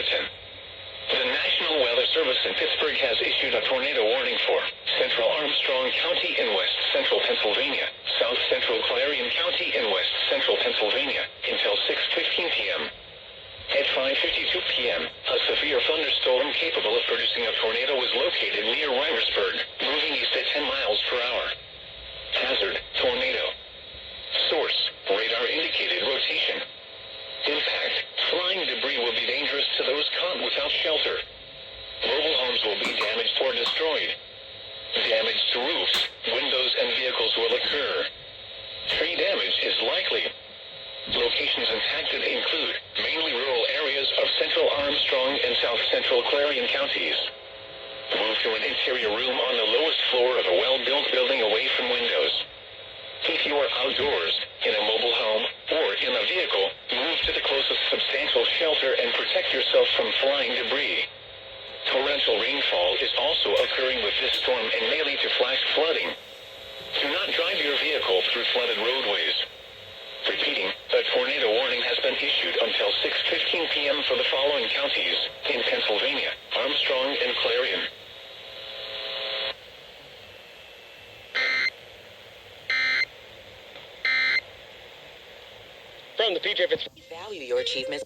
bulletin. The National Weather Service in Pittsburgh has issued a tornado warning for central Armstrong County in west central Pennsylvania, south central Clarion County in west central Pennsylvania, until 6:15 p.m. At 5:52 p.m., a severe thunderstorm capable of producing a tornado was located near Reimersburg, moving east at 10 miles per hour. Hazard, tornado. Source, radar indicated rotation. Impact, flying debris will be dangerous to those caught without shelter. Mobile homes will be damaged or destroyed. Damage to roofs, windows, and vehicles will occur. Tree damage is likely. Locations impacted include mainly rural areas of central Armstrong and south central Clarion counties. Move to an interior room on the lowest floor of a well-built building away from windows. If you are outdoors, in a mobile home, or in a vehicle, move to the closest substantial shelter and protect yourself from flying debris. Torrential rainfall is also occurring with this storm and may lead to flash flooding. Do not drive your vehicle through flooded roadways. Repeating, a tornado warning has been issued until 6:15 p.m. for the following counties in Pennsylvania: Armstrong and Clarion. From the PJ Fitzpatrick. Value your achievements.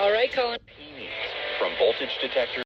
All right, Colin. From voltage detectors